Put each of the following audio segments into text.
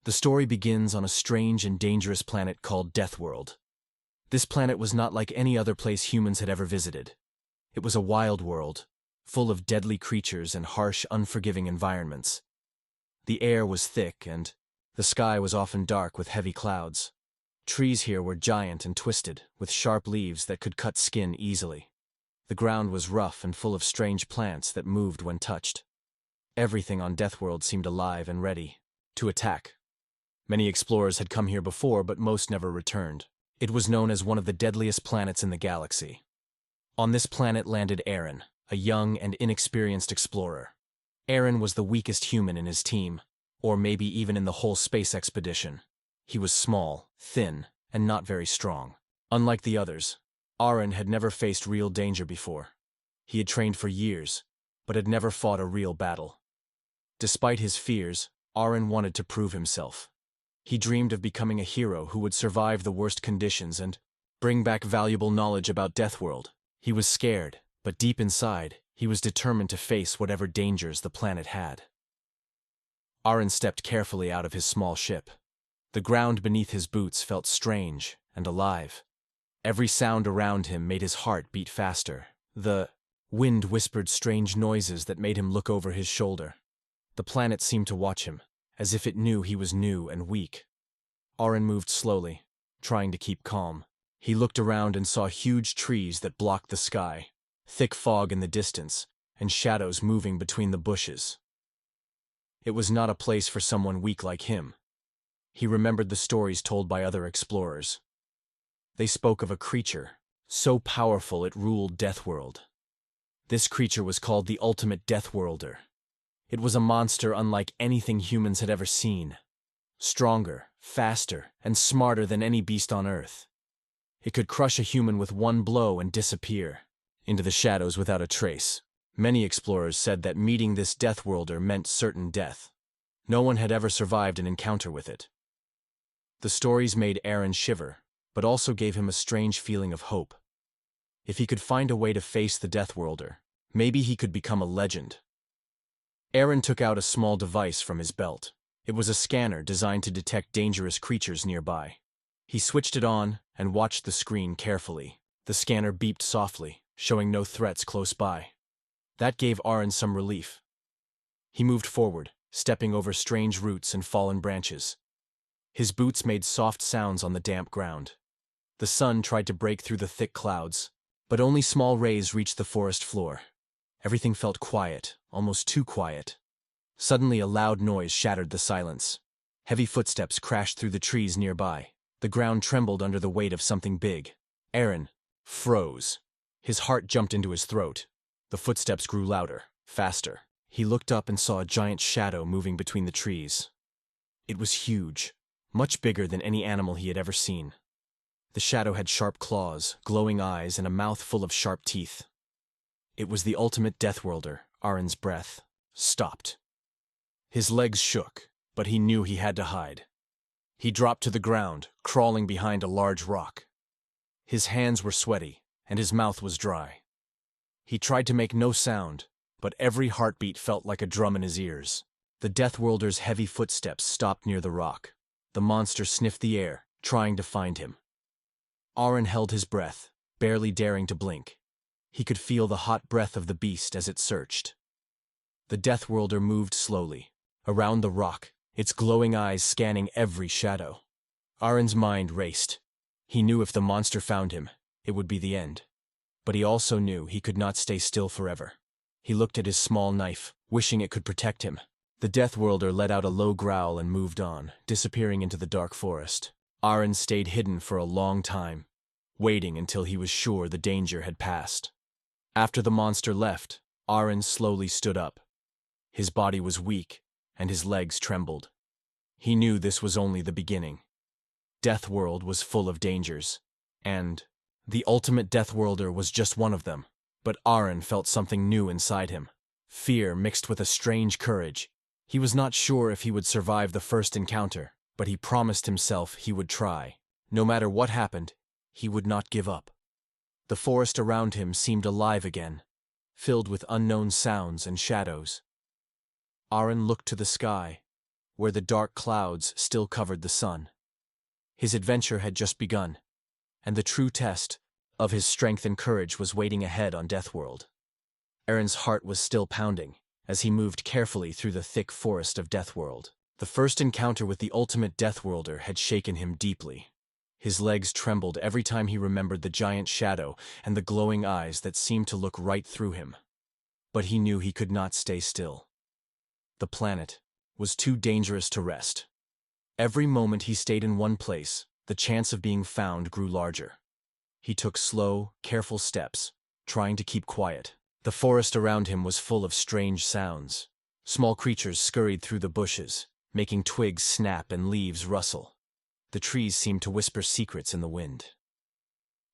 The story begins on a strange and dangerous planet called Deathworld. This planet was not like any other place humans had ever visited. It was a wild world, full of deadly creatures and harsh, unforgiving environments. The air was thick, and the sky was often dark with heavy clouds. Trees here were giant and twisted, with sharp leaves that could cut skin easily. The ground was rough and full of strange plants that moved when touched. Everything on Deathworld seemed alive and ready to attack. Many explorers had come here before, but most never returned. It was known as one of the deadliest planets in the galaxy. On this planet landed Arin, a young and inexperienced explorer. Arin was the weakest human in his team, or maybe even in the whole space expedition. He was small, thin, and not very strong. Unlike the others, Arin had never faced real danger before. He had trained for years, but had never fought a real battle. Despite his fears, Arin wanted to prove himself. He dreamed of becoming a hero who would survive the worst conditions and bring back valuable knowledge about Deathworld. He was scared, but deep inside, he was determined to face whatever dangers the planet had. Arin stepped carefully out of his small ship. The ground beneath his boots felt strange and alive. Every sound around him made his heart beat faster. The wind whispered strange noises that made him look over his shoulder. The planet seemed to watch him, as if it knew he was new and weak. Arin moved slowly, trying to keep calm. He looked around and saw huge trees that blocked the sky, thick fog in the distance, and shadows moving between the bushes. It was not a place for someone weak like him. He remembered the stories told by other explorers. They spoke of a creature, so powerful it ruled Deathworld. This creature was called the ultimate Deathworlder. It was a monster unlike anything humans had ever seen. Stronger, faster, and smarter than any beast on Earth. It could crush a human with one blow and disappear into the shadows without a trace. Many explorers said that meeting this Deathworlder meant certain death. No one had ever survived an encounter with it. The stories made Arin shiver, but also gave him a strange feeling of hope. If he could find a way to face the Deathworlder, maybe he could become a legend. Arin took out a small device from his belt. It was a scanner designed to detect dangerous creatures nearby. He switched it on and watched the screen carefully. The scanner beeped softly, showing no threats close by. That gave Arin some relief. He moved forward, stepping over strange roots and fallen branches. His boots made soft sounds on the damp ground. The sun tried to break through the thick clouds, but only small rays reached the forest floor. Everything felt quiet, almost too quiet. Suddenly a loud noise shattered the silence. Heavy footsteps crashed through the trees nearby. The ground trembled under the weight of something big. Arin froze. His heart jumped into his throat. The footsteps grew louder, faster. He looked up and saw a giant shadow moving between the trees. It was huge, much bigger than any animal he had ever seen. The shadow had sharp claws, glowing eyes, and a mouth full of sharp teeth. It was the ultimate Deathworlder. Arin's breath stopped. His legs shook, but he knew he had to hide. He dropped to the ground, crawling behind a large rock. His hands were sweaty, and his mouth was dry. He tried to make no sound, but every heartbeat felt like a drum in his ears. The Deathworlder's heavy footsteps stopped near the rock. The monster sniffed the air, trying to find him. Arin held his breath, barely daring to blink. He could feel the hot breath of the beast as it searched. The Deathworlder moved slowly, around the rock, its glowing eyes scanning every shadow. Arin's mind raced. He knew if the monster found him, it would be the end. But he also knew he could not stay still forever. He looked at his small knife, wishing it could protect him. The Deathworlder let out a low growl and moved on, disappearing into the dark forest. Arin stayed hidden for a long time, waiting until he was sure the danger had passed. After the monster left, Arin slowly stood up. His body was weak, and his legs trembled. He knew this was only the beginning. Deathworld was full of dangers, and the ultimate Deathworlder was just one of them. But Arin felt something new inside him. Fear mixed with a strange courage. He was not sure if he would survive the first encounter, but he promised himself he would try. No matter what happened, he would not give up. The forest around him seemed alive again, filled with unknown sounds and shadows. Arin looked to the sky, where the dark clouds still covered the sun. His adventure had just begun, and the true test of his strength and courage was waiting ahead on Deathworld. Arin's heart was still pounding as he moved carefully through the thick forest of Deathworld. The first encounter with the ultimate Deathworlder had shaken him deeply. His legs trembled every time he remembered the giant shadow and the glowing eyes that seemed to look right through him. But he knew he could not stay still. The planet was too dangerous to rest. Every moment he stayed in one place, the chance of being found grew larger. He took slow, careful steps, trying to keep quiet. The forest around him was full of strange sounds. Small creatures scurried through the bushes, making twigs snap and leaves rustle. The trees seemed to whisper secrets in the wind.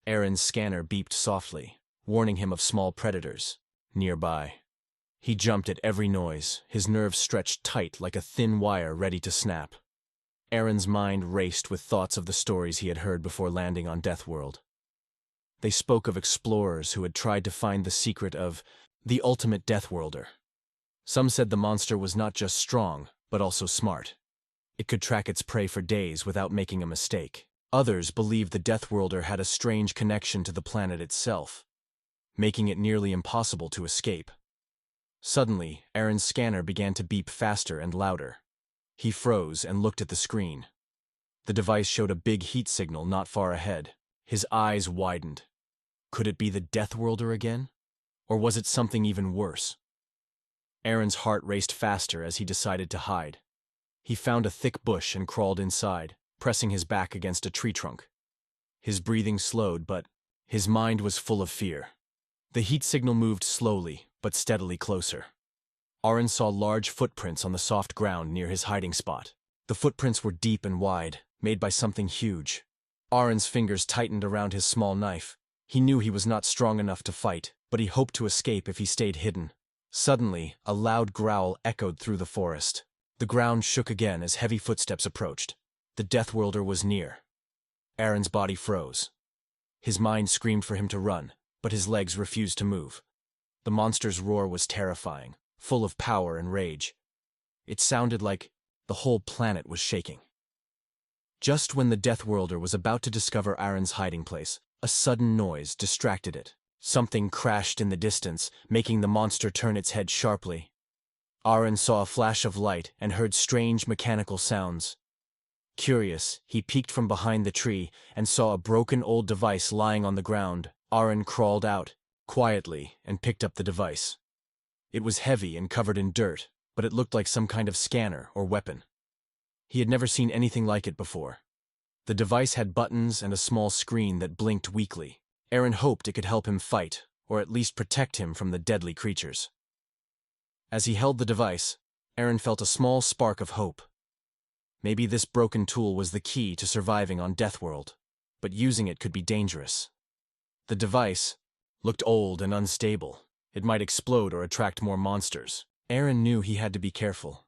Arin's scanner beeped softly, warning him of small predators nearby. He jumped at every noise, his nerves stretched tight like a thin wire ready to snap. Arin's mind raced with thoughts of the stories he had heard before landing on Deathworld. They spoke of explorers who had tried to find the secret of the ultimate Deathworlder. Some said the monster was not just strong, but also smart. It could track its prey for days without making a mistake. Others believed the Deathworlder had a strange connection to the planet itself, making it nearly impossible to escape. Suddenly, Arin's scanner began to beep faster and louder. He froze and looked at the screen. The device showed a big heat signal not far ahead. His eyes widened. Could it be the Deathworlder again? Or was it something even worse? Arin's heart raced faster as he decided to hide. He found a thick bush and crawled inside, pressing his back against a tree trunk. His breathing slowed, but his mind was full of fear. The heat signal moved slowly, but steadily closer. Arin saw large footprints on the soft ground near his hiding spot. The footprints were deep and wide, made by something huge. Arin's fingers tightened around his small knife. He knew he was not strong enough to fight, but he hoped to escape if he stayed hidden. Suddenly, a loud growl echoed through the forest. The ground shook again as heavy footsteps approached. The Deathworlder was near. Arin's body froze. His mind screamed for him to run, but his legs refused to move. The monster's roar was terrifying, full of power and rage. It sounded like the whole planet was shaking. Just when the Deathworlder was about to discover Arin's hiding place, a sudden noise distracted it. Something crashed in the distance, making the monster turn its head sharply. Arin saw a flash of light and heard strange mechanical sounds. Curious, he peeked from behind the tree and saw a broken old device lying on the ground. Arin crawled out, quietly, and picked up the device. It was heavy and covered in dirt, but it looked like some kind of scanner or weapon. He had never seen anything like it before. The device had buttons and a small screen that blinked weakly. Arin hoped it could help him fight, or at least protect him from the deadly creatures. As he held the device, Arin felt a small spark of hope. Maybe this broken tool was the key to surviving on Deathworld, but using it could be dangerous. The device looked old and unstable. It might explode or attract more monsters. Arin knew he had to be careful.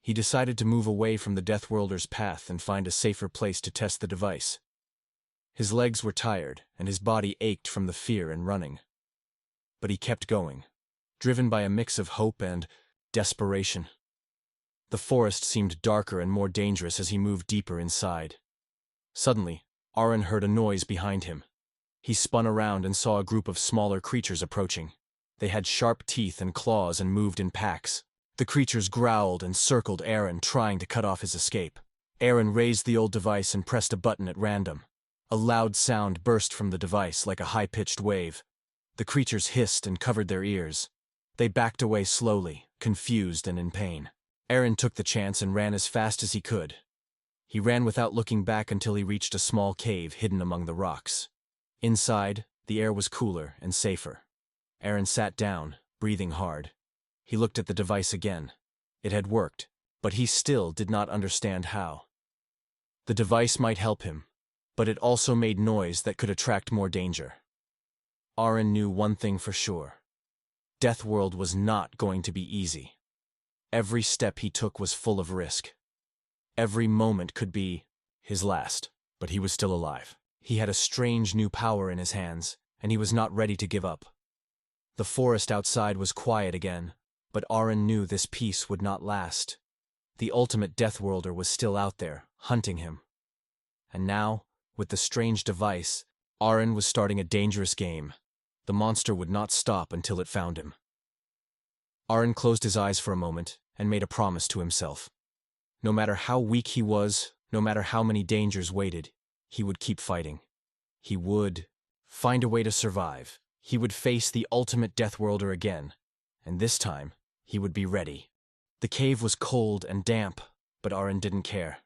He decided to move away from the Deathworlder's path and find a safer place to test the device. His legs were tired, and his body ached from the fear and running. But he kept going, driven by a mix of hope and desperation. The forest seemed darker and more dangerous as he moved deeper inside. Suddenly, Arin heard a noise behind him. He spun around and saw a group of smaller creatures approaching. They had sharp teeth and claws and moved in packs. The creatures growled and circled Arin, trying to cut off his escape. Arin raised the old device and pressed a button at random. A loud sound burst from the device like a high-pitched wave. The creatures hissed and covered their ears. They backed away slowly, confused and in pain. Arin took the chance and ran as fast as he could. He ran without looking back until he reached a small cave hidden among the rocks. Inside, the air was cooler and safer. Arin sat down, breathing hard. He looked at the device again. It had worked, but he still did not understand how. The device might help him, but it also made noise that could attract more danger. Arin knew one thing for sure. Deathworld was not going to be easy. Every step he took was full of risk. Every moment could be his last, but he was still alive. He had a strange new power in his hands, and he was not ready to give up. The forest outside was quiet again, but Arin knew this peace would not last. The ultimate Deathworlder was still out there, hunting him. And now, with the strange device, Arin was starting a dangerous game. The monster would not stop until it found him. Arin closed his eyes for a moment and made a promise to himself. No matter how weak he was, no matter how many dangers waited, he would keep fighting. He would find a way to survive. He would face the ultimate Deathworlder again, and this time, he would be ready. The cave was cold and damp, but Arin didn't care.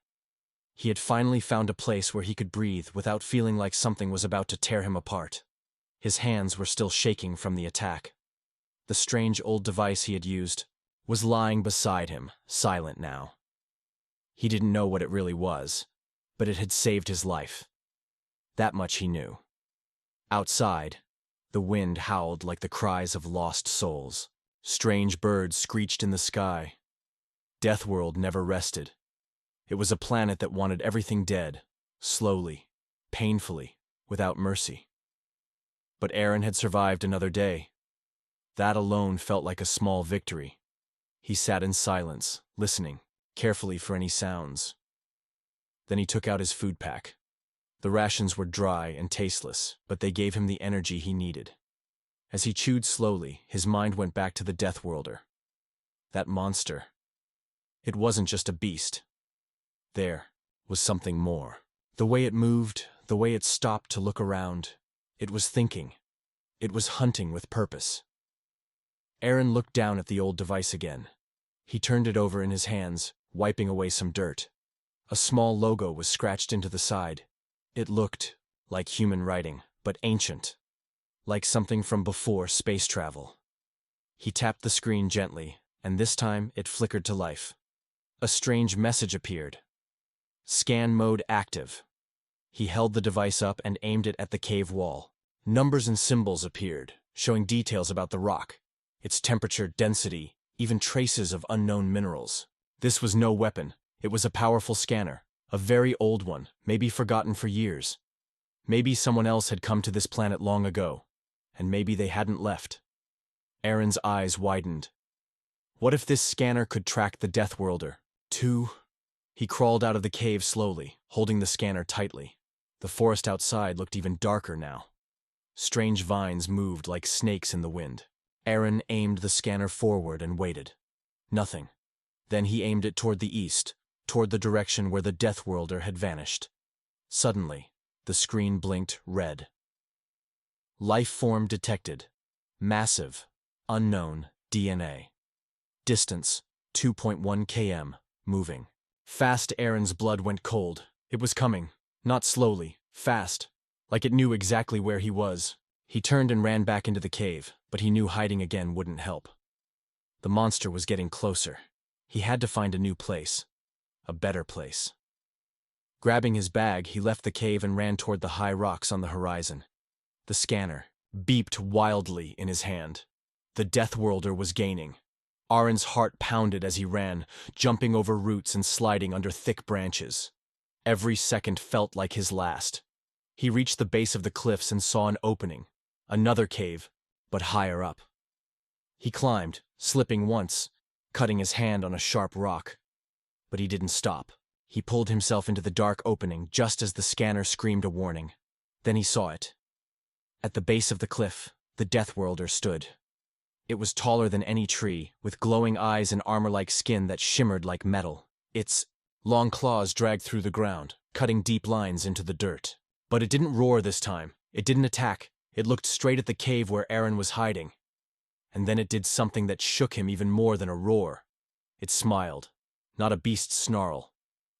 He had finally found a place where he could breathe without feeling like something was about to tear him apart. His hands were still shaking from the attack. The strange old device he had used was lying beside him, silent now. He didn't know what it really was, but it had saved his life. That much he knew. Outside, the wind howled like the cries of lost souls. Strange birds screeched in the sky. Deathworld never rested. It was a planet that wanted everything dead, slowly, painfully, without mercy. But Arin had survived another day. That alone felt like a small victory. He sat in silence, listening carefully for any sounds. Then he took out his food pack. The rations were dry and tasteless, but they gave him the energy he needed. As he chewed slowly, his mind went back to the Deathworlder. That monster. It wasn't just a beast. There was something more. The way it moved, the way it stopped to look around, it was thinking. It was hunting with purpose. Arin looked down at the old device again. He turned it over in his hands, wiping away some dirt. A small logo was scratched into the side. It looked like human writing, but ancient. Like something from before space travel. He tapped the screen gently, and this time it flickered to life. A strange message appeared. Scan mode active. He held the device up and aimed it at the cave wall. Numbers and symbols appeared, showing details about the rock, its temperature, density, even traces of unknown minerals. This was no weapon. It was a powerful scanner, a very old one, maybe forgotten for years. Maybe someone else had come to this planet long ago, and maybe they hadn't left. Arin's eyes widened. What if this scanner could track the Deathworlder? He crawled out of the cave slowly, holding the scanner tightly. The forest outside looked even darker now. Strange vines moved like snakes in the wind. Arin aimed the scanner forward and waited. Nothing. Then he aimed it toward the east, toward the direction where the Deathworlder had vanished. Suddenly, the screen blinked red. Life form detected. Massive. Unknown DNA. Distance, 2.1 km. Moving. Fast. Arin's blood went cold. It was coming. Not slowly. Fast. Like it knew exactly where he was. He turned and ran back into the cave, but he knew hiding again wouldn't help. The monster was getting closer. He had to find a new place. A better place. Grabbing his bag, he left the cave and ran toward the high rocks on the horizon. The scanner beeped wildly in his hand. The Deathworlder was gaining. Arin's heart pounded as he ran, jumping over roots and sliding under thick branches. Every second felt like his last. He reached the base of the cliffs and saw an opening. Another cave, but higher up. He climbed, slipping once, cutting his hand on a sharp rock. But he didn't stop. He pulled himself into the dark opening just as the scanner screamed a warning. Then he saw it. At the base of the cliff, the Deathworlder stood. It was taller than any tree, with glowing eyes and armor-like skin that shimmered like metal. Its long claws dragged through the ground, cutting deep lines into the dirt. But it didn't roar this time. It didn't attack. It looked straight at the cave where Arin was hiding. And then it did something that shook him even more than a roar. It smiled. Not a beast's snarl.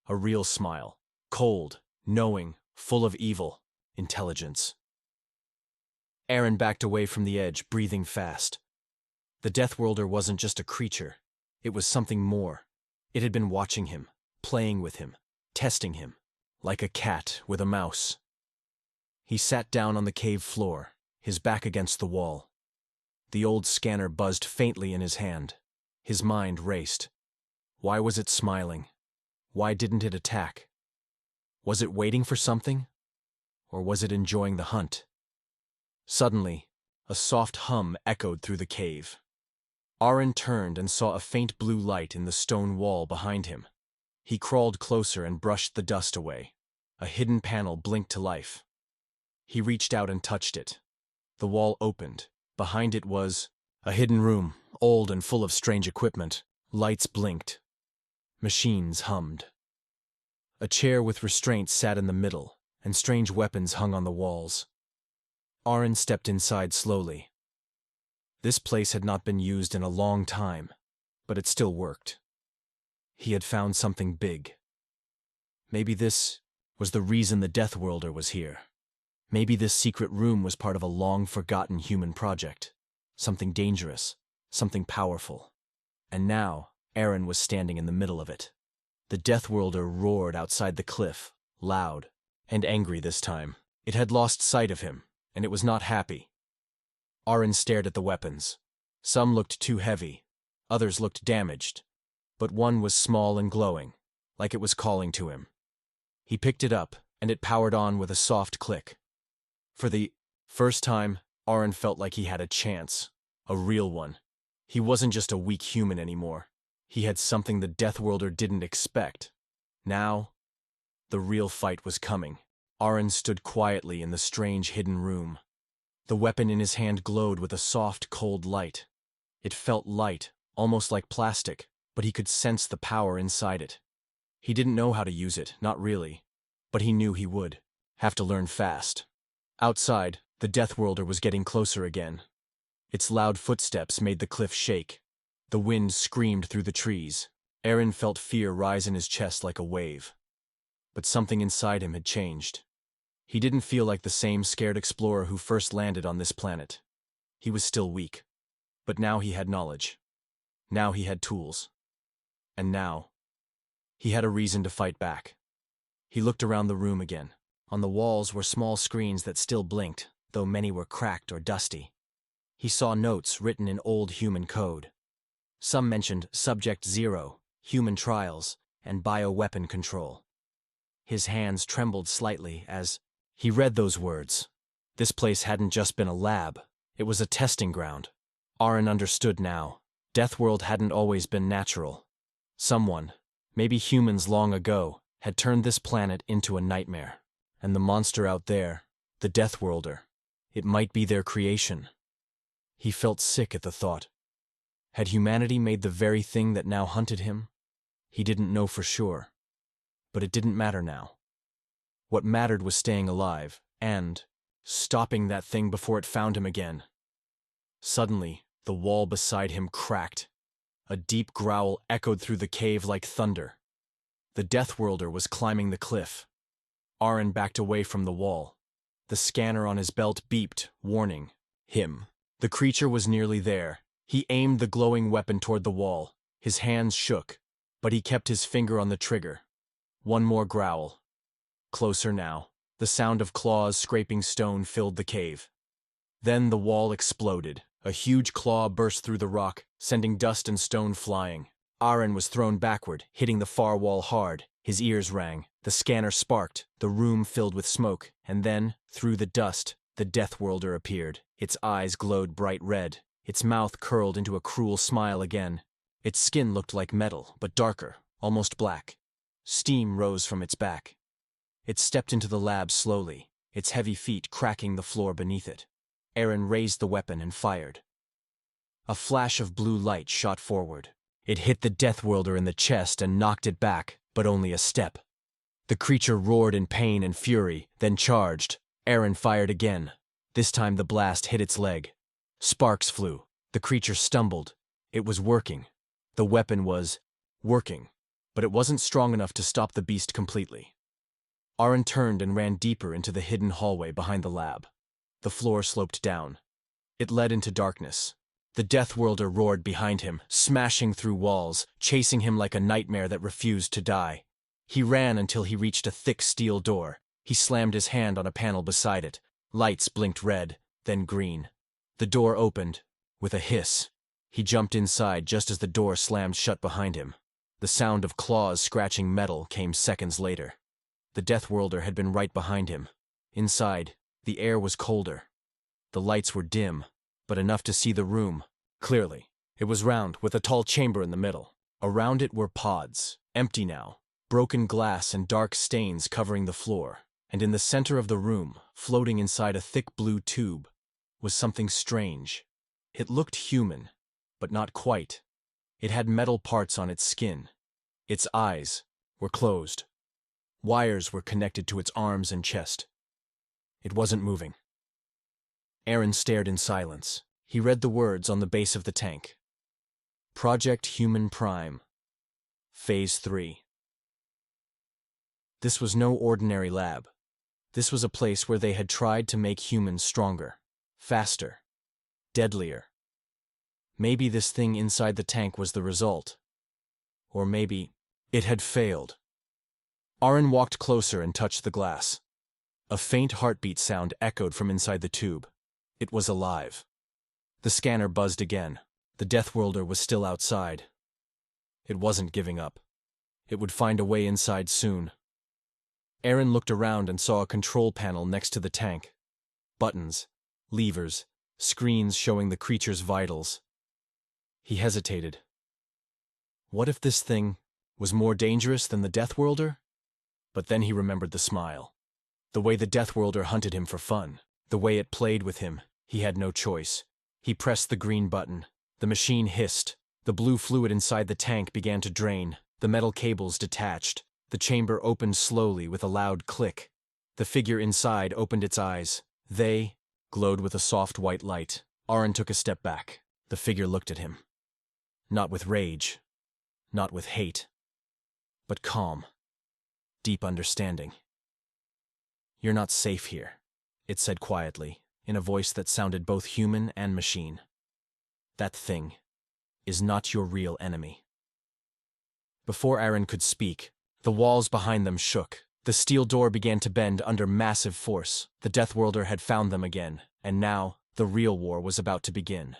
A real smile. Cold, knowing, full of evil, intelligence. Arin backed away from the edge, breathing fast. The Deathworlder wasn't just a creature. It was something more. It had been watching him, playing with him, testing him, like a cat with a mouse. He sat down on the cave floor, his back against the wall. The old scanner buzzed faintly in his hand. His mind raced. Why was it smiling? Why didn't it attack? Was it waiting for something? Or was it enjoying the hunt? Suddenly, a soft hum echoed through the cave. Arin turned and saw a faint blue light in the stone wall behind him. He crawled closer and brushed the dust away. A hidden panel blinked to life. He reached out and touched it. The wall opened. Behind it was a hidden room, old and full of strange equipment. Lights blinked. Machines hummed. A chair with restraints sat in the middle, and strange weapons hung on the walls. Arin stepped inside slowly. This place had not been used in a long time, but it still worked. He had found something big. Maybe this was the reason the Deathworlder was here. Maybe this secret room was part of a long-forgotten human project. Something dangerous, something powerful. And now, Arin was standing in the middle of it. The Deathworlder roared outside the cliff, loud and angry this time. It had lost sight of him, and it was not happy. Arin stared at the weapons. Some looked too heavy, others looked damaged, but one was small and glowing, like it was calling to him. He picked it up, and it powered on with a soft click. For the first time, Arin felt like he had a chance, a real one. He wasn't just a weak human anymore. He had something the Deathworlder didn't expect. Now, the real fight was coming. Arin stood quietly in the strange hidden room. The weapon in his hand glowed with a soft, cold light. It felt light, almost like plastic, but he could sense the power inside it. He didn't know how to use it, not really, but he knew he would. Have to learn fast. Outside, the Deathworlder was getting closer again. Its loud footsteps made the cliff shake. The wind screamed through the trees. Arin felt fear rise in his chest like a wave. But something inside him had changed. He didn't feel like the same scared explorer who first landed on this planet. He was still weak. But now he had knowledge. Now he had tools. And now, he had a reason to fight back. He looked around the room again. On the walls were small screens that still blinked, though many were cracked or dusty. He saw notes written in old human code. Some mentioned Subject 0, human trials, and bioweapon control. His hands trembled slightly as he read those words. This place hadn't just been a lab, it was a testing ground. Arin understood now. Deathworld hadn't always been natural. Someone, maybe humans long ago, had turned this planet into a nightmare. And the monster out there, the Deathworlder, it might be their creation. He felt sick at the thought. Had humanity made the very thing that now hunted him? He didn't know for sure. But it didn't matter now. What mattered was staying alive, and stopping that thing before it found him again. Suddenly, the wall beside him cracked. A deep growl echoed through the cave like thunder. The Deathworlder was climbing the cliff. Arin backed away from the wall. The scanner on his belt beeped, warning him. The creature was nearly there. He aimed the glowing weapon toward the wall. His hands shook, but he kept his finger on the trigger. One more growl. Closer now. The sound of claws scraping stone filled the cave. Then the wall exploded. A huge claw burst through the rock, sending dust and stone flying. Arin was thrown backward, hitting the far wall hard. His ears rang. The scanner sparked. The room filled with smoke. And then, through the dust, the Deathworlder appeared. Its eyes glowed bright red. Its mouth curled into a cruel smile again. Its skin looked like metal, but darker, almost black. Steam rose from its back. It stepped into the lab slowly, its heavy feet cracking the floor beneath it. Arin raised the weapon and fired. A flash of blue light shot forward. It hit the Deathworlder in the chest and knocked it back, but only a step. The creature roared in pain and fury, then charged. Arin fired again. This time the blast hit its leg. Sparks flew. The creature stumbled. It was working. The weapon was working, but it wasn't strong enough to stop the beast completely. Arin turned and ran deeper into the hidden hallway behind the lab. The floor sloped down. It led into darkness. The Deathworlder roared behind him, smashing through walls, chasing him like a nightmare that refused to die. He ran until he reached a thick steel door. He slammed his hand on a panel beside it. Lights blinked red, then green. The door opened. With a hiss, he jumped inside just as the door slammed shut behind him. The sound of claws scratching metal came seconds later. The Deathworlder had been right behind him. Inside, the air was colder. The lights were dim, but enough to see the room clearly. It was round, with a tall chamber in the middle. Around it were pods, empty now, broken glass and dark stains covering the floor. And in the center of the room, floating inside a thick blue tube, was something strange. It looked human, but not quite. It had metal parts on its skin. Its eyes were closed. Wires were connected to its arms and chest. It wasn't moving. Arin stared in silence. He read the words on the base of the tank. Project Human Prime. Phase 3. This was no ordinary lab. This was a place where they had tried to make humans stronger, faster, deadlier. Maybe this thing inside the tank was the result. Or maybe it had failed. Arin walked closer and touched the glass. A faint heartbeat sound echoed from inside the tube. It was alive. The scanner buzzed again. The Deathworlder was still outside. It wasn't giving up. It would find a way inside soon. Arin looked around and saw a control panel next to the tank. Buttons, levers, screens showing the creature's vitals. He hesitated. What if this thing was more dangerous than the Deathworlder? But then he remembered the smile. The way the Deathworlder hunted him for fun. The way it played with him. He had no choice. He pressed the green button. The machine hissed. The blue fluid inside the tank began to drain. The metal cables detached. The chamber opened slowly with a loud click. The figure inside opened its eyes. They glowed with a soft white light. Arin took a step back. The figure looked at him. Not with rage. Not with hate. But calm. Deep understanding. You're not safe here, it said quietly, in a voice that sounded both human and machine. That thing is not your real enemy. Before Arin could speak, the walls behind them shook. The steel door began to bend under massive force. The Deathworlder had found them again, and now the real war was about to begin.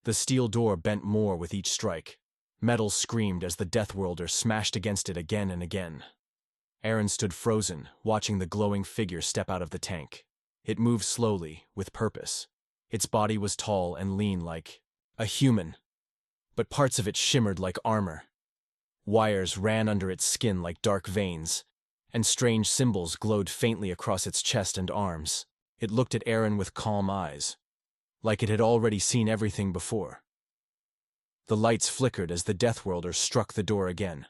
The steel door bent more with each strike. Metal screamed as the Deathworlder smashed against it again and again. Arin stood frozen, watching the glowing figure step out of the tank. It moved slowly, with purpose. Its body was tall and lean like a human, but parts of it shimmered like armor. Wires ran under its skin like dark veins, and strange symbols glowed faintly across its chest and arms. It looked at Arin with calm eyes, like it had already seen everything before. The lights flickered as the Deathworlder struck the door again.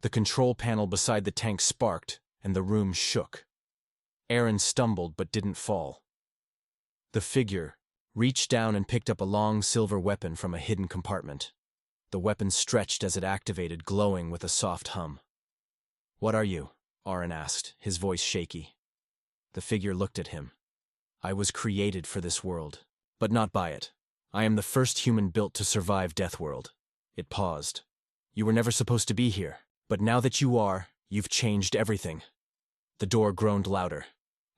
The control panel beside the tank sparked, and the room shook. Arin stumbled but didn't fall. The figure reached down and picked up a long silver weapon from a hidden compartment. The weapon stretched as it activated, glowing with a soft hum. "What are you?" Arin asked, his voice shaky. The figure looked at him. "I was created for this world, but not by it. I am the first human built to survive Deathworld." It paused. "You were never supposed to be here. But now that you are, you've changed everything." The door groaned louder.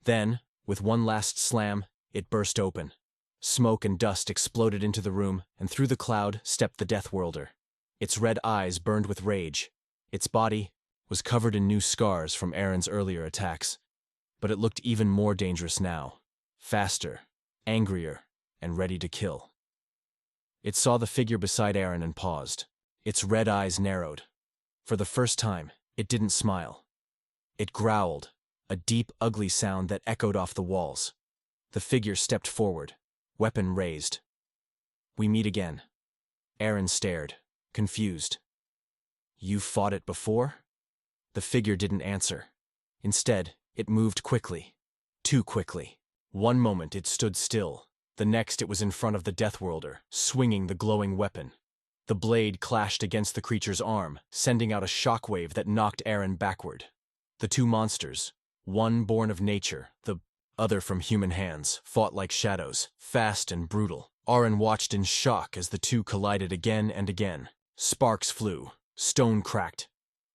Then, with one last slam, it burst open. Smoke and dust exploded into the room, and through the cloud stepped the Deathworlder. Its red eyes burned with rage. Its body was covered in new scars from Arin's earlier attacks. But it looked even more dangerous now. Faster, angrier, and ready to kill. It saw the figure beside Arin and paused. Its red eyes narrowed. For the first time, it didn't smile. It growled, a deep, ugly sound that echoed off the walls. The figure stepped forward, weapon raised. "We meet again." Arin stared, confused. "You fought it before?" The figure didn't answer. Instead, it moved quickly. Too quickly. One moment it stood still. The next it was in front of the Deathworlder, swinging the glowing weapon. The blade clashed against the creature's arm, sending out a shockwave that knocked Arin backward. The two monsters, one born of nature, the other from human hands, fought like shadows, fast and brutal. Arin watched in shock as the two collided again and again. Sparks flew, stone cracked.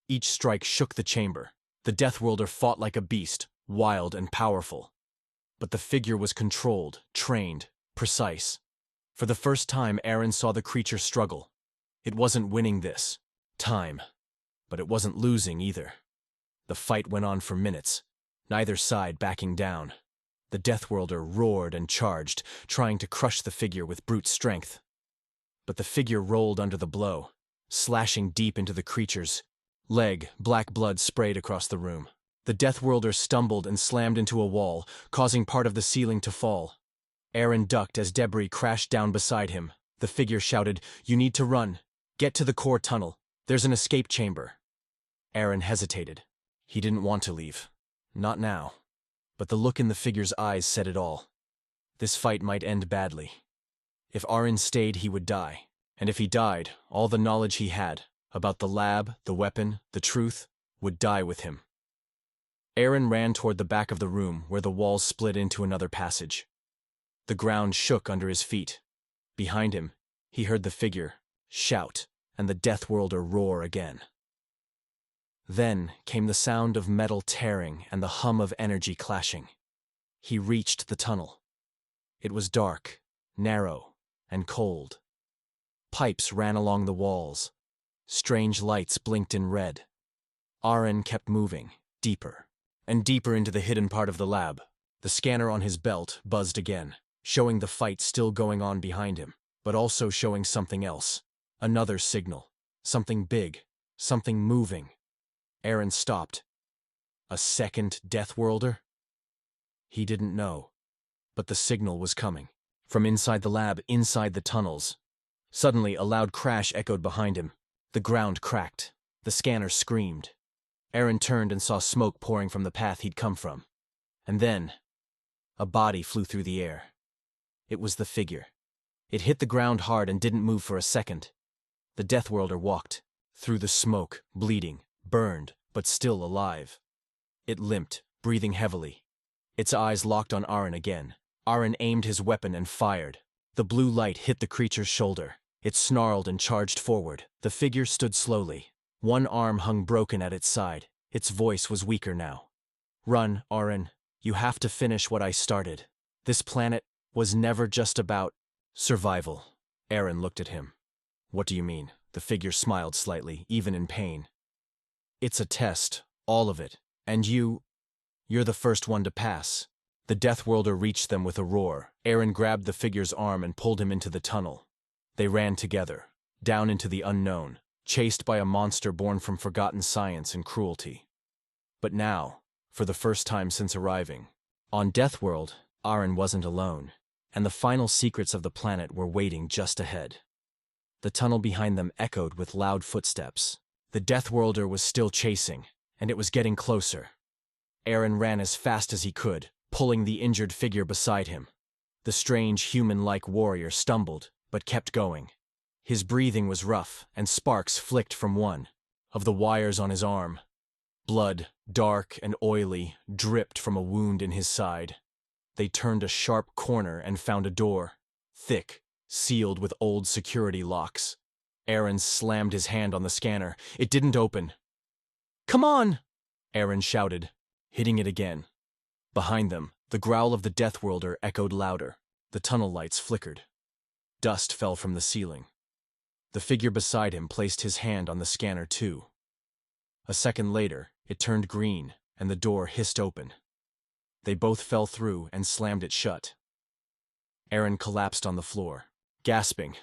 Each strike shook the chamber. The Deathworlder fought like a beast, wild and powerful. But the figure was controlled, trained, precise. For the first time, Arin saw the creature struggle. It wasn't winning this time, but it wasn't losing either. The fight went on for minutes, neither side backing down. The Deathworlder roared and charged, trying to crush the figure with brute strength. but the figure rolled under the blow, slashing deep into the creature's leg. Black blood sprayed across the room. The Deathworlder stumbled and slammed into a wall, causing part of the ceiling to fall. Arin ducked as debris crashed down beside him. The figure shouted, "You need to run. Get to the core tunnel. There's an escape chamber." Arin hesitated. He didn't want to leave. Not now. But the look in the figure's eyes said it all. This fight might end badly. If Arin stayed, he would die. And if he died, all the knowledge he had about the lab, the weapon, the truth, would die with him. Arin ran toward the back of the room where the walls split into another passage. The ground shook under his feet. Behind him, he heard the figure shout and the Deathworlder roar again. Then came the sound of metal tearing and the hum of energy clashing. He reached the tunnel. It was dark, narrow, and cold. Pipes ran along the walls. Strange lights blinked in red. Arin kept moving, deeper and deeper into the hidden part of the lab. The scanner on his belt buzzed again, showing the fight still going on behind him, but also showing something else. Another signal. Something big. Something moving. Arin stopped. A second Deathworlder? He didn't know. But the signal was coming. From inside the lab, inside the tunnels. Suddenly, a loud crash echoed behind him. The ground cracked. The scanner screamed. Arin turned and saw smoke pouring from the path he'd come from. And then, a body flew through the air. It was the figure. It hit the ground hard and didn't move for a second. The Deathworlder walked, through the smoke, bleeding, burned, but still alive. It limped, breathing heavily. Its eyes locked on Arin again. Arin aimed his weapon and fired. The blue light hit the creature's shoulder. It snarled and charged forward. The figure stood slowly. One arm hung broken at its side. Its voice was weaker now. "Run, Arin. You have to finish what I started. This planet was never just about survival." Arin looked at him. "What do you mean?" The figure smiled slightly, even in pain. "It's a test, all of it. And you're the first one to pass." The Deathworlder reached them with a roar. Arin grabbed the figure's arm and pulled him into the tunnel. They ran together, down into the unknown, chased by a monster born from forgotten science and cruelty. But now, for the first time since arriving, on Deathworld, Arin wasn't alone, and the final secrets of the planet were waiting just ahead. The tunnel behind them echoed with loud footsteps. The Deathworlder was still chasing, and it was getting closer. Arin ran as fast as he could, pulling the injured figure beside him. The strange human-like warrior stumbled, but kept going. His breathing was rough, and sparks flicked from one of the wires on his arm. Blood, dark and oily, dripped from a wound in his side. They turned a sharp corner and found a door, thick, sealed with old security locks. Arin slammed his hand on the scanner. It didn't open. "Come on!" Arin shouted, hitting it again. Behind them, the growl of the Deathworlder echoed louder. The tunnel lights flickered. Dust fell from the ceiling. The figure beside him placed his hand on the scanner too. A second later, it turned green, and the door hissed open. They both fell through and slammed it shut. Arin collapsed on the floor, gasping.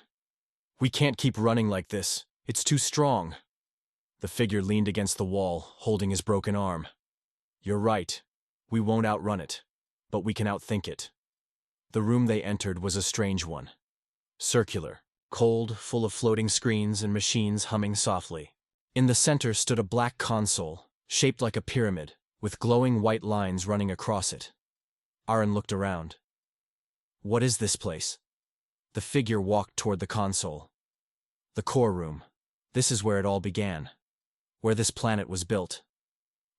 "We can't keep running like this. It's too strong." The figure leaned against the wall, holding his broken arm. "You're right. We won't outrun it, but we can outthink it." The room they entered was a strange one. Circular, cold, full of floating screens and machines humming softly. In the center stood a black console, shaped like a pyramid, with glowing white lines running across it. Arin looked around. "What is this place?" The figure walked toward the console. "The core room. This is where it all began. Where this planet was built."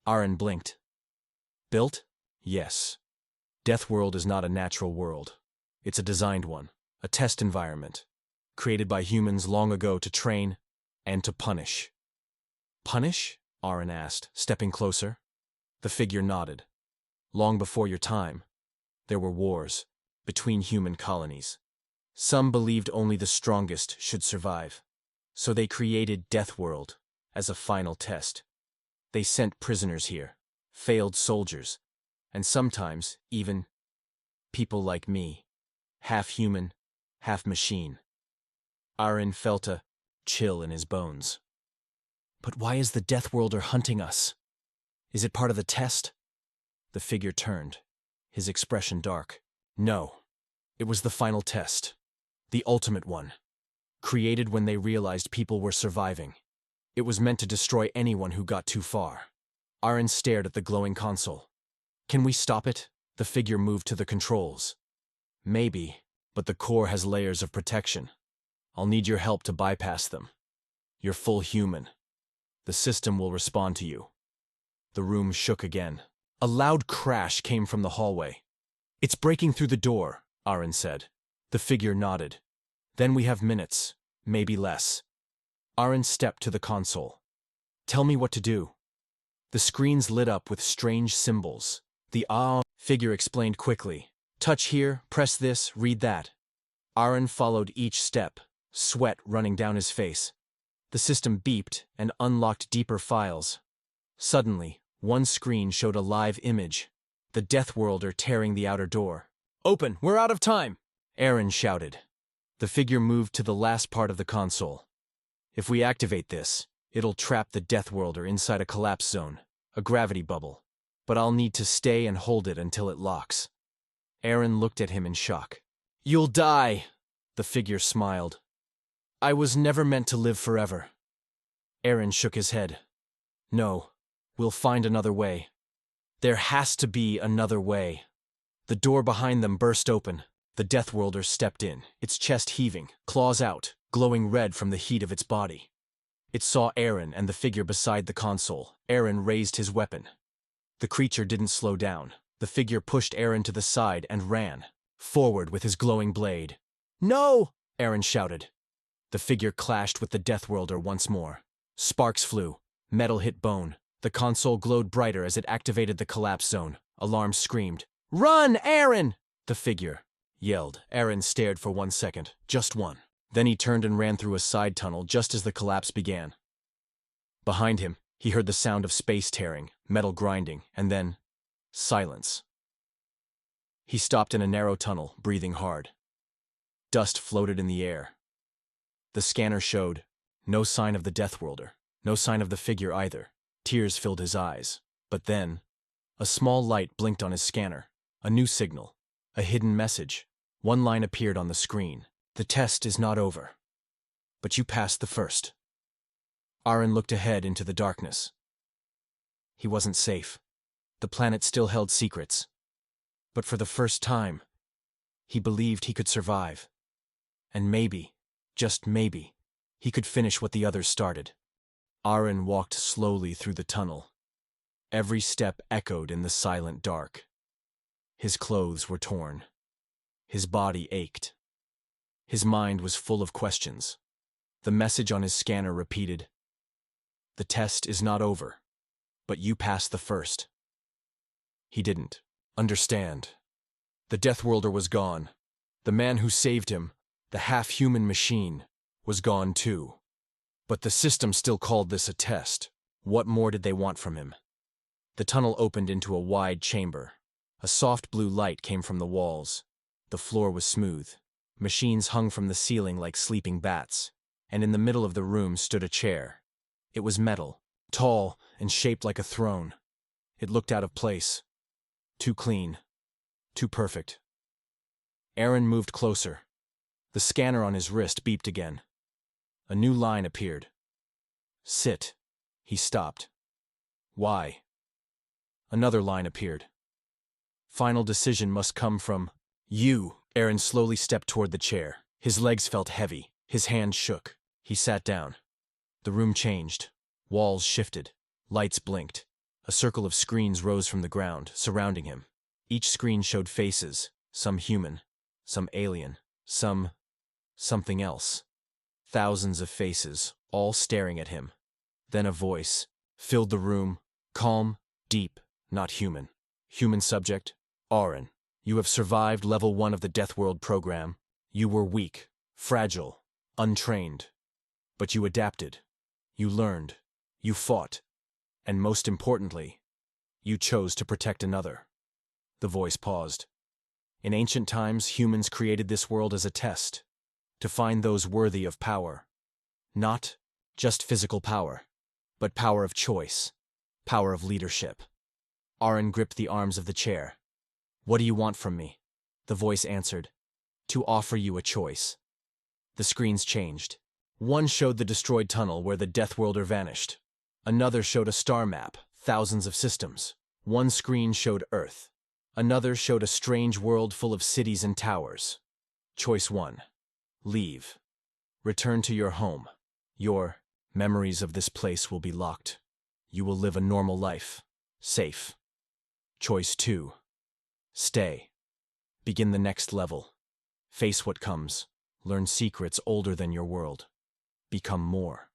Arin blinked. "Built? Yes. Deathworld is not a natural world. It's a designed one, a test environment, created by humans long ago to train and to punish." "Punish?" Arin asked, stepping closer. The figure nodded. "Long before your time, there were wars between human colonies. Some believed only the strongest should survive, so they created Deathworld as a final test. They sent prisoners here, failed soldiers, and sometimes even people like me, half human, half machine." Arin felt a chill in his bones. But why is the Deathworlder hunting us? Is it part of the test? The figure turned, his expression dark. No. It was the final test. The ultimate one. Created when they realized people were surviving. It was meant to destroy anyone who got too far. Arin stared at the glowing console. Can we stop it? The figure moved to the controls. Maybe, but the core has layers of protection. I'll need your help to bypass them. You're full human. The system will respond to you. The room shook again. A loud crash came from the hallway. It's breaking through the door, Arin said. The figure nodded. Then we have minutes, maybe less. Arin stepped to the console. Tell me what to do. The screens lit up with strange symbols. The figure explained quickly. Touch here, press this, read that. Arin followed each step, sweat running down his face. The system beeped and unlocked deeper files. Suddenly, one screen showed a live image. The Deathworlder tearing the outer door. Open, we're out of time! Arin shouted. The figure moved to the last part of the console. If we activate this, it'll trap the Deathworlder inside a collapse zone, a gravity bubble. But I'll need to stay and hold it until it locks. Arin looked at him in shock. You'll die, the figure smiled. I was never meant to live forever. Arin shook his head. No, we'll find another way. There has to be another way. The door behind them burst open. The Deathworlder stepped in, its chest heaving, claws out, glowing red from the heat of its body. It saw Arin and the figure beside the console. Arin raised his weapon. The creature didn't slow down. The figure pushed Arin to the side and ran, forward with his glowing blade. No! Arin shouted. The figure clashed with the Deathworlder once more. Sparks flew. Metal hit bone. The console glowed brighter as it activated the collapse zone. Alarm screamed. Run, Arin! The figure yelled. Arin stared for 1 second. Just one. Then he turned and ran through a side tunnel just as the collapse began. Behind him, he heard the sound of space tearing, metal grinding, and then silence. He stopped in a narrow tunnel, breathing hard. Dust floated in the air. The scanner showed no sign of the Deathworlder, no sign of the figure either. Tears filled his eyes. But then, a small light blinked on his scanner. A new signal. A hidden message. One line appeared on the screen. The test is not over. But you passed the first. Arin looked ahead into the darkness. He wasn't safe. The planet still held secrets. But for the first time, he believed he could survive. And maybe, just maybe, he could finish what the others started. Arin walked slowly through the tunnel. Every step echoed in the silent dark. His clothes were torn. His body ached. His mind was full of questions. The message on his scanner repeated, "The test is not over, but you passed the first." He didn't understand. The Deathworlder was gone. The man who saved him, the half-human machine, was gone too. But the system still called this a test. What more did they want from him? The tunnel opened into a wide chamber. A soft blue light came from the walls. The floor was smooth. Machines hung from the ceiling like sleeping bats. And in the middle of the room stood a chair. It was metal, tall, and shaped like a throne. It looked out of place. Too clean. Too perfect. Arin moved closer. The scanner on his wrist beeped again. A new line appeared. Sit. He stopped. Why? Another line appeared. Final decision must come from you. Arin slowly stepped toward the chair. His legs felt heavy. His hands shook. He sat down. The room changed. Walls shifted. Lights blinked. A circle of screens rose from the ground, surrounding him. Each screen showed faces, some human, some alien, some something else. Thousands of faces, all staring at him. Then a voice filled the room, calm, deep, not human. Human subject, Arin. You have survived level 1 of the Deathworld program. You were weak, fragile, untrained. But you adapted. You learned. You fought. And most importantly, you chose to protect another. The voice paused. In ancient times, humans created this world as a test. to find those worthy of power. Not just physical power, but power of choice, power of leadership. Arin gripped the arms of the chair. "What do you want from me?" The voice answered. "To offer you a choice." The screens changed. One showed the destroyed tunnel where the Deathworlder vanished. Another showed a star map, thousands of systems. One screen showed Earth. Another showed a strange world full of cities and towers. Choice 1. Leave. Return to your home. Your memories of this place will be locked. You will live a normal life. Safe. Choice 2. Stay. Begin the next level. Face what comes. Learn secrets older than your world. Become more.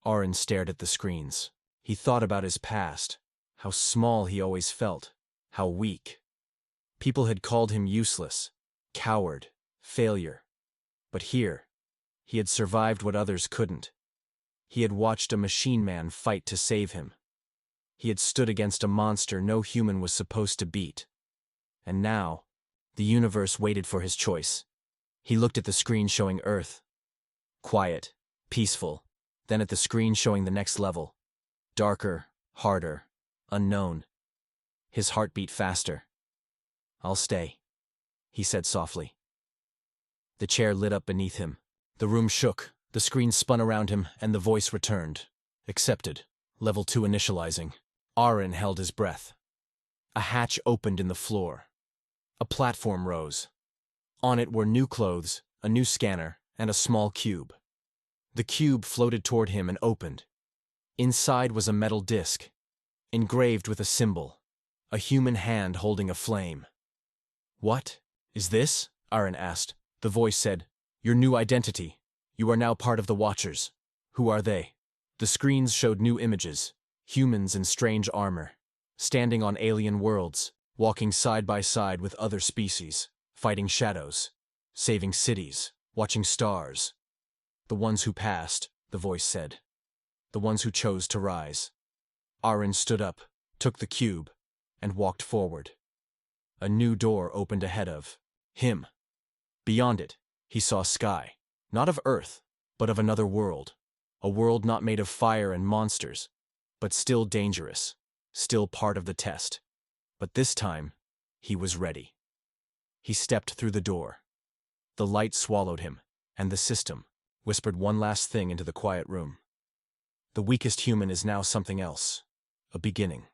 Arin stared at the screens. He thought about his past, how small he always felt, how weak. People had called him useless, coward, failure. But here, he had survived what others couldn't. He had watched a machine man fight to save him. He had stood against a monster no human was supposed to beat. And now, the universe waited for his choice. He looked at the screen showing Earth. Quiet, peaceful, then at the screen showing the next level. Darker, harder, unknown. His heart beat faster. "I'll stay," he said softly. The chair lit up beneath him. The room shook, the screen spun around him, and the voice returned. "Accepted. Level 2 initializing." Arin held his breath. A hatch opened in the floor. A platform rose. On it were new clothes, a new scanner, and a small cube. The cube floated toward him and opened. Inside was a metal disc, engraved with a symbol, a human hand holding a flame. "What is this?" Arin asked. The voice said, "Your new identity. You are now part of the Watchers." "Who are they?" The screens showed new images, humans in strange armor, standing on alien worlds, walking side by side with other species, fighting shadows, saving cities, watching stars. "The ones who passed," the voice said. "The ones who chose to rise." Arin stood up, took the cube, and walked forward. A new door opened ahead of him. Beyond it, he saw sky, not of Earth, but of another world. A world not made of fire and monsters, but still dangerous, still part of the test. But this time, he was ready. He stepped through the door. The light swallowed him, and the system whispered one last thing into the quiet room. The weakest human is now something else, a beginning.